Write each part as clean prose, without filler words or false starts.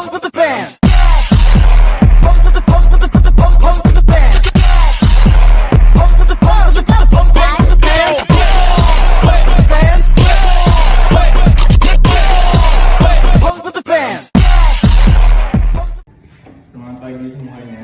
Pose with the bands. Pose with the pose with the pose with the bands. Pose with the pose with the pose with the bands. Pose with the bands. Pose with the bands. Selamat pagi semuanya.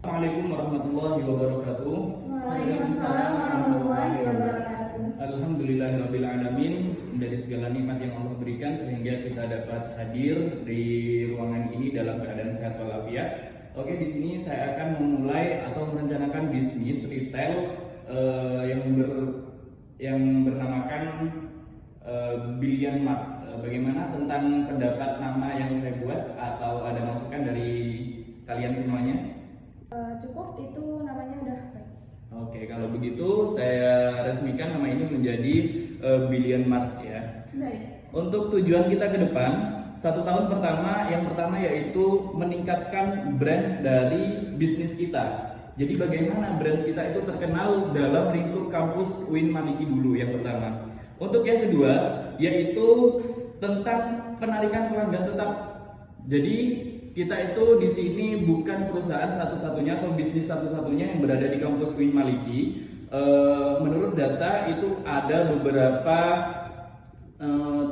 Assalamualaikum warahmatullahi wabarakatuh. Waalaikumsalam warahmatullahi wabarakatuh. Alhamdulillahirabbil alamin, dari segala nikmat yang Allah berikan sehingga kita dapat hadir di ruangan ini dalam keadaan sehat walafiat. Oke, di sini saya akan memulai atau merencanakan bisnis retail yang bernamakan Billion Mart. Bagaimana tentang pendapat nama yang saya buat atau ada masukan dari kalian semuanya? Cukup, itu namanya udah baik. Oke, kalau begitu saya resmikan nama ini menjadi Billion Mart ya. Baik. Untuk tujuan kita ke depan, 1 tahun pertama, yang pertama yaitu meningkatkan brand dari bisnis kita. Jadi bagaimana brand kita itu terkenal dalam lingkup kampus UIN Maliki dulu yang pertama. Untuk yang kedua yaitu tentang penarikan pelanggan tetap. Jadi kita itu di sini bukan perusahaan satu-satunya atau bisnis satu-satunya yang berada di kampus UIN Maliki. Menurut data itu ada beberapa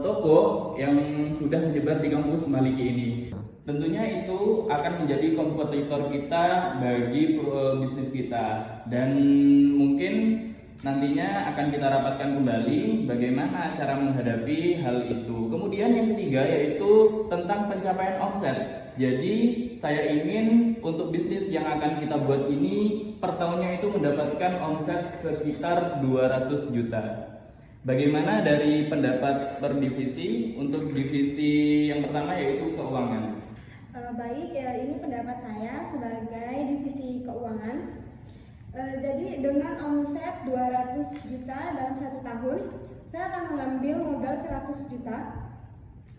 toko yang sudah menyebar di kampus Maliki ini. Tentunya itu akan menjadi kompetitor kita bagi bisnis kita, dan mungkin nantinya akan kita rapatkan kembali bagaimana cara menghadapi hal itu. Kemudian yang ketiga yaitu tentang pencapaian omset. Jadi saya ingin untuk bisnis yang akan kita buat ini per tahunnya itu mendapatkan omset sekitar 200 juta. Bagaimana dari pendapat per divisi? Untuk divisi yang pertama yaitu keuangan. Baik, ya ini pendapat saya sebagai divisi keuangan. Jadi dengan omset 200 juta dalam 1 tahun, saya akan mengambil modal 100 juta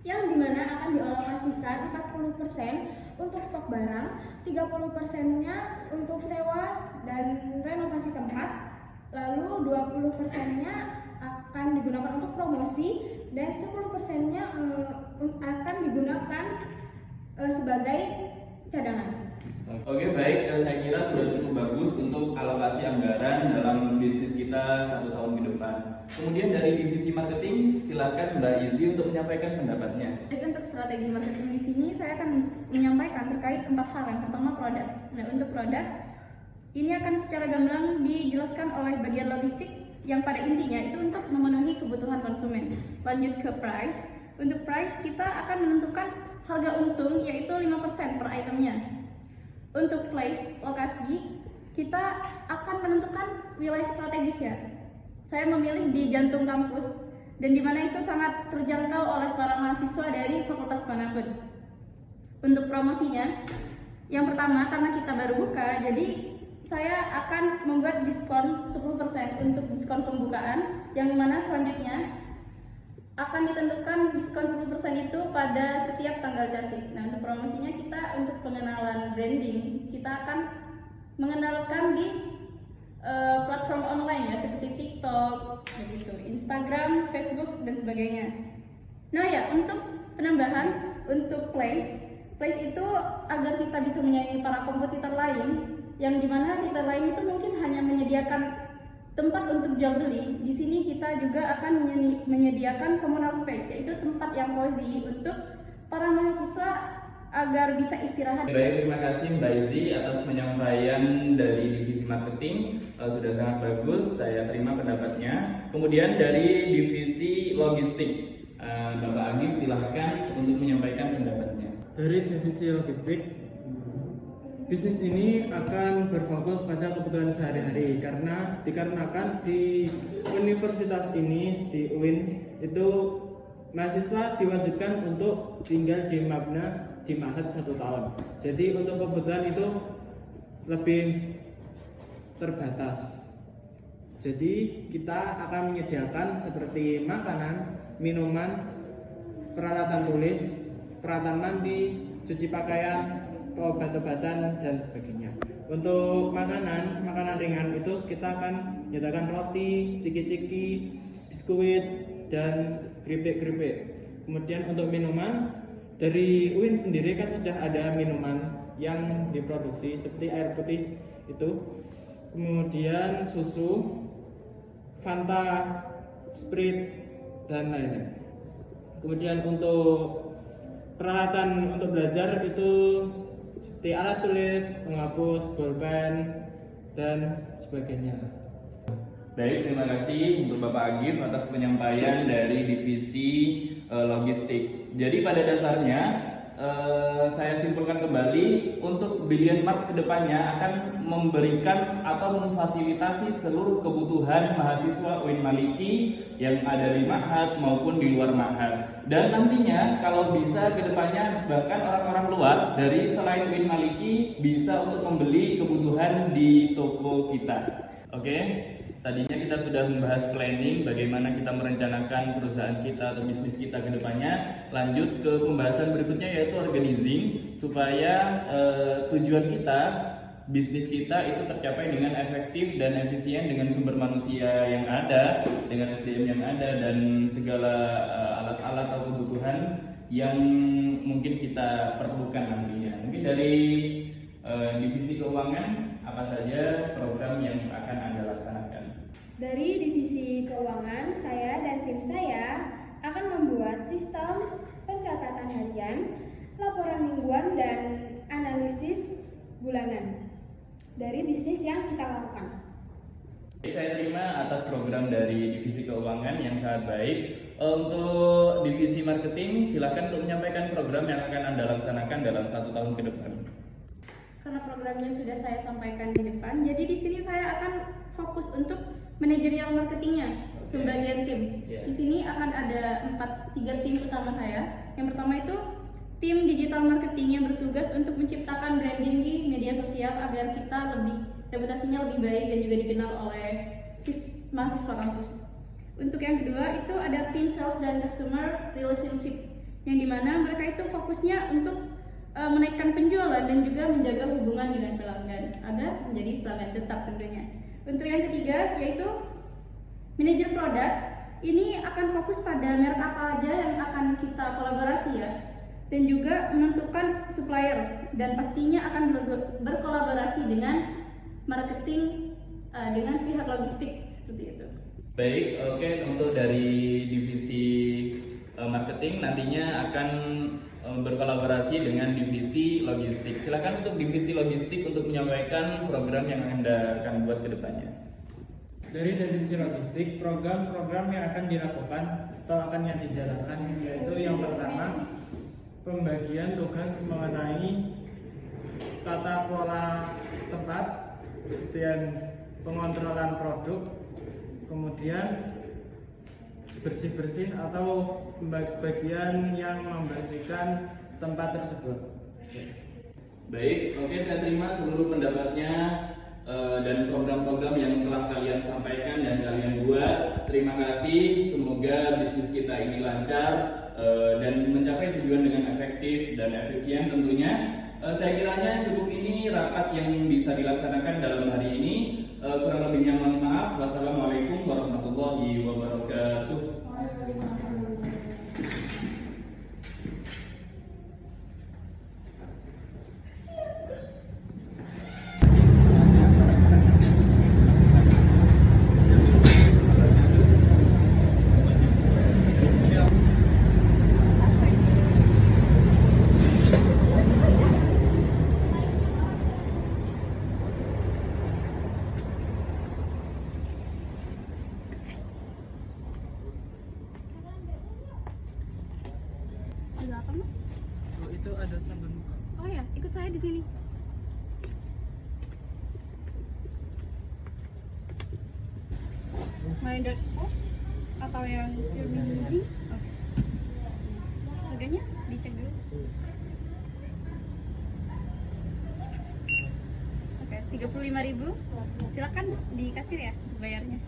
yang dimana akan dialokasikan 40% untuk stok barang, 30%-nya untuk sewa dan renovasi tempat, lalu 20%-nya akan digunakan untuk promosi, dan 10%-nya akan digunakan sebagai cadangan. Oke, baik, saya kira sudah cukup bagus untuk alokasi anggaran dalam bisnis kita 1 tahun ke depan. Kemudian dari divisi marketing, silakan Mbak Izzy untuk menyampaikan pendapatnya. Jadi untuk strategi marketing di sini saya akan menyampaikan terkait 4 hal. Yang pertama produk. Nah, untuk produk ini akan secara gamblang dijelaskan oleh bagian logistik yang pada intinya itu untuk memenuhi kebutuhan konsumen. Lanjut ke price. Untuk price kita akan menentukan harga untung yaitu 5% per itemnya. Untuk place, lokasi, kita akan menentukan wilayah strategis ya. Saya memilih di jantung kampus dan di mana itu sangat terjangkau oleh para mahasiswa dari fakultas manapun. Untuk promosinya, yang pertama karena kita baru buka, jadi saya akan membuat diskon 10% untuk diskon pembukaan, yang mana selanjutnya akan ditentukan diskon 10% itu pada setiap tanggal cantik. Nah, untuk promosinya kita untuk pengenalan branding, kita akan mengenalkan di platform online ya seperti TikTok, begitu, Instagram, Facebook dan sebagainya. Nah ya, untuk penambahan untuk place itu agar kita bisa menyaingi para kompetitor lain, yang dimana retail lain itu mungkin hanya menyediakan tempat untuk jual beli. Di sini kita juga akan menyediakan communal space, yaitu tempat yang cozy untuk para mahasiswa agar bisa istirahat. Baik, terima kasih Mbak Izzy atas penyampaian dari divisi marketing. Sudah sangat bagus, saya terima pendapatnya. Kemudian dari divisi logistik, Bapak Agif silahkan untuk menyampaikan pendapatnya. Dari divisi logistik, bisnis ini akan berfokus pada kebutuhan sehari-hari karena dikarenakan di universitas ini di UIN itu mahasiswa diwajibkan untuk tinggal di Mabna di Mahat 1 tahun. Jadi untuk kebutuhan itu lebih terbatas. Jadi kita akan menyediakan seperti makanan, minuman, peralatan tulis, peralatan mandi, cuci pakaian, obat-obatan dan sebagainya. Untuk makanan ringan itu kita akan menyediakan roti, ciki-ciki, biskuit, dan keripik-keripik. Kemudian untuk minuman, dari UIN sendiri kan sudah ada minuman yang diproduksi seperti air putih itu, kemudian susu, Fanta, Sprite, dan lainnya. Kemudian untuk peralatan untuk belajar itu seperti alat tulis, penghapus, bolpen, dan sebagainya. Baik, terima kasih untuk Bapak Agif atas penyampaian dari divisi logistik. Jadi pada dasarnya saya simpulkan kembali, untuk Billion Mart kedepannya akan memberikan atau memfasilitasi seluruh kebutuhan mahasiswa UIN Maliki yang ada di Ma'had maupun di luar Ma'had. Dan nantinya kalau bisa kedepannya bahkan orang-orang luar dari selain UIN Maliki bisa untuk membeli kebutuhan di toko kita. Oke? Tadinya kita sudah membahas planning, bagaimana kita merencanakan perusahaan kita atau bisnis kita ke depannya. Lanjut ke pembahasan berikutnya yaitu organizing, supaya tujuan kita, bisnis kita itu tercapai dengan efektif dan efisien dengan sumber manusia yang ada, dengan SDM yang ada, dan segala alat-alat atau kebutuhan yang mungkin kita perlukan nantinya. Mungkin dari divisi keuangan, apa saja program yang akan Anda laksanakan? Dari divisi keuangan, saya dan tim saya akan membuat sistem pencatatan harian, laporan mingguan, dan analisis bulanan dari bisnis yang kita lakukan. Saya terima atas program dari divisi keuangan yang sangat baik. Untuk divisi marketing, silakan untuk menyampaikan program yang akan Anda laksanakan dalam 1 tahun ke depan. Karena programnya sudah saya sampaikan di depan, jadi di sini saya akan fokus untuk manajerial marketingnya, pembagian tim. Yeah. Di sini akan ada 3 tim utama saya. Yang pertama itu tim digital marketing yang bertugas untuk menciptakan branding di media sosial agar kita reputasinya lebih baik dan juga dikenal oleh mahasiswa kampus. Untuk yang kedua itu ada tim sales dan customer relationship, yang dimana mereka itu fokusnya untuk menaikkan penjualan dan juga menjaga hubungan dengan pelanggan agar menjadi pelanggan tetap tentunya. Untuk yang ketiga yaitu manajer produk, ini akan fokus pada merek apa aja yang akan kita kolaborasi ya, dan juga menentukan supplier dan pastinya akan berkolaborasi dengan marketing dengan pihak logistik seperti itu. Baik, oke. Untuk dari divisi marketing nantinya akan berkolaborasi dengan divisi logistik. Silakan untuk divisi logistik untuk menyampaikan program yang Anda akan buat ke depannya. Dari divisi logistik, program-program yang akan dilakukan atau akan yang dijalankan yaitu yang pertama, pembagian tugas mengenai tata kelola tempat, kemudian pengontrolan produk, kemudian bersih-bersih atau bagian yang membersihkan tempat tersebut. Baik, oke, saya terima seluruh pendapatnya dan program-program yang telah kalian sampaikan dan kalian buat. Terima kasih, semoga bisnis kita ini lancar dan mencapai tujuan dengan efektif dan efisien tentunya. Saya kiranya cukup ini rapat yang bisa dilaksanakan dalam hari ini. Kurang lebihnya mohon maaf. Wassalamualaikum warahmatullahi wabarakatuh. Ada apa, Mas? Oh, itu ada sabun muka. Oh ya, ikut saya di sini. My.Spot atau yang Pure Easy? Oke. Harganya dicek dulu. Oke, 35.000. Silakan di kasir ya untuk bayarnya.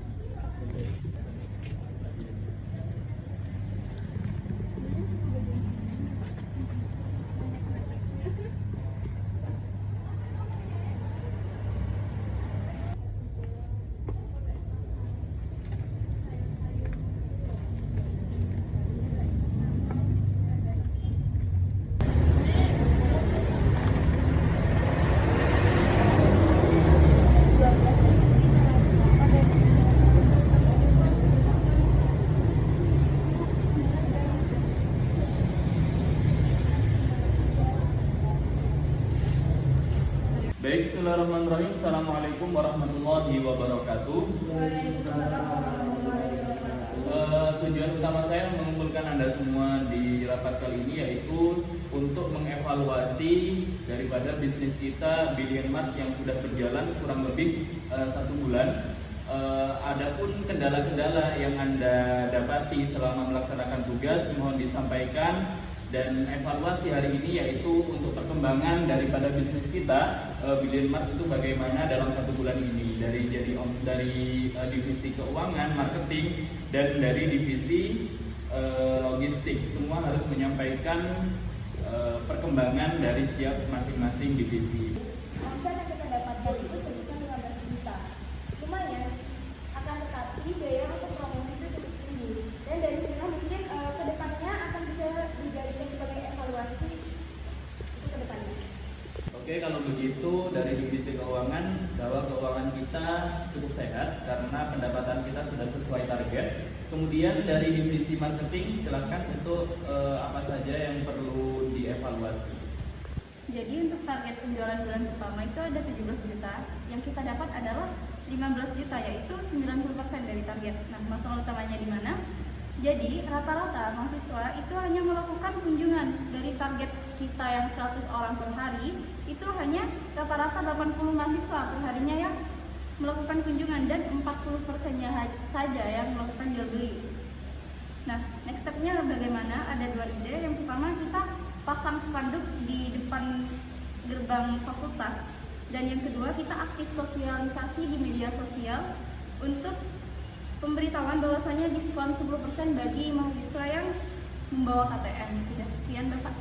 Baik, bismillahirrahmanirrahim. Assalamualaikum warahmatullahi wabarakatuh. Tujuan utama saya mengumpulkan Anda semua di rapat kali ini yaitu untuk mengevaluasi daripada bisnis kita Billion Mart yang sudah berjalan kurang lebih 1 bulan. Adapun kendala-kendala yang Anda dapati selama melaksanakan tugas mohon disampaikan, dan evaluasi hari ini yaitu untuk perkembangan daripada bisnis kita Billion Mart itu bagaimana dalam 1 bulan ini, dari divisi keuangan, marketing, dan dari divisi logistik. Semua harus menyampaikan perkembangan dari setiap masing-masing divisi. Omset yang kita dapatkan itu sebesar 15 juta. Lumayan, akan tetapi biaya untuk promosi itu cukup tinggi. Dan dari sini mungkin kedepannya akan bisa dijadikan sebagai evaluasi itu kedepannya. Oke, kalau begitu dari divisi keuangan bahwa keuangan kita cukup sehat karena pendapatan kita sudah sesuai target. Kemudian dari divisi marketing silakan untuk apa saja yang perlu dievaluasi. Jadi untuk target penjualan bulan pertama itu ada 17 juta, yang kita dapat adalah 15 juta, yaitu 90% dari target. Nah, masalah utamanya di mana? Jadi rata-rata mahasiswa itu hanya melakukan kunjungan dari target kita yang 100 orang per hari, itu hanya rata-rata 80 mahasiswa per harinya yang melakukan kunjungan dan 40%-nya saja yang melakukan jual beli. Nah, next step-nya bagaimana? Ada 2 ide. Yang pertama, kita pasang spanduk di depan gerbang fakultas, dan yang kedua kita aktif sosialisasi di media sosial untuk pemberitahuan bahwasanya diskon 10% bagi mahasiswa yang membawa KTM. Sudah sekian Bapak.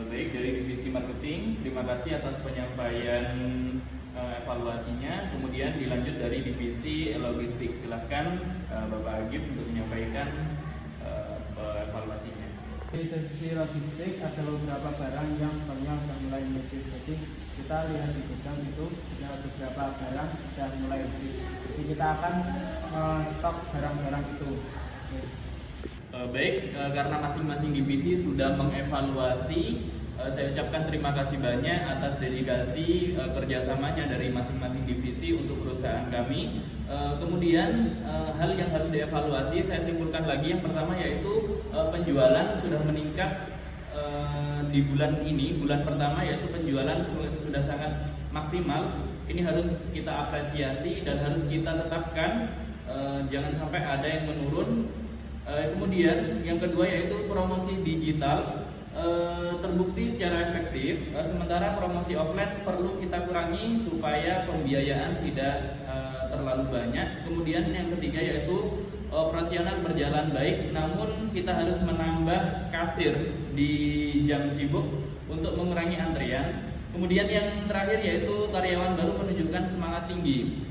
Baik, dari divisi marketing terima kasih atas penyampaian evaluasinya. Kemudian dilanjut dari divisi logistik, silahkan Bapak Agif untuk menyampaikan evaluasinya. Di sisi logistik ada beberapa barang yang banyak sudah mulai habis. Jadi kita lihat di gudang itu ada beberapa barang sudah mulai habis. Jadi kita akan stok barang-barang itu. Baik, karena masing-masing divisi sudah mengevaluasi, saya ucapkan terima kasih banyak atas dedikasi kerjasamanya dari masing-masing divisi untuk perusahaan kami. Kemudian hal yang harus dievaluasi saya simpulkan lagi, yang pertama yaitu penjualan sudah meningkat di bulan ini, bulan pertama, yaitu penjualan sudah sangat maksimal. Ini harus kita apresiasi dan harus kita tetapkan, jangan sampai ada yang menurun. Kemudian yang kedua yaitu promosi digital terbukti secara efektif, sementara promosi offline perlu kita kurangi supaya pembiayaan tidak terlalu banyak. Kemudian yang ketiga yaitu operasional berjalan baik, namun kita harus menambah kasir di jam sibuk untuk mengurangi antrian. Kemudian yang terakhir yaitu karyawan baru menunjukkan semangat tinggi,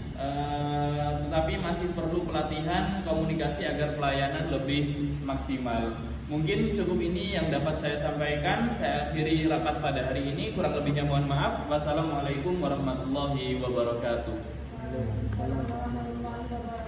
tetapi masih perlu pelatihan komunikasi agar pelayanan lebih maksimal. Mungkin cukup ini yang dapat saya sampaikan. Saya akhiri rapat pada hari ini. Kurang lebihnya mohon maaf. Wassalamualaikum warahmatullahi wabarakatuh. Waalaikumsalam warahmatullahi wabarakatuh.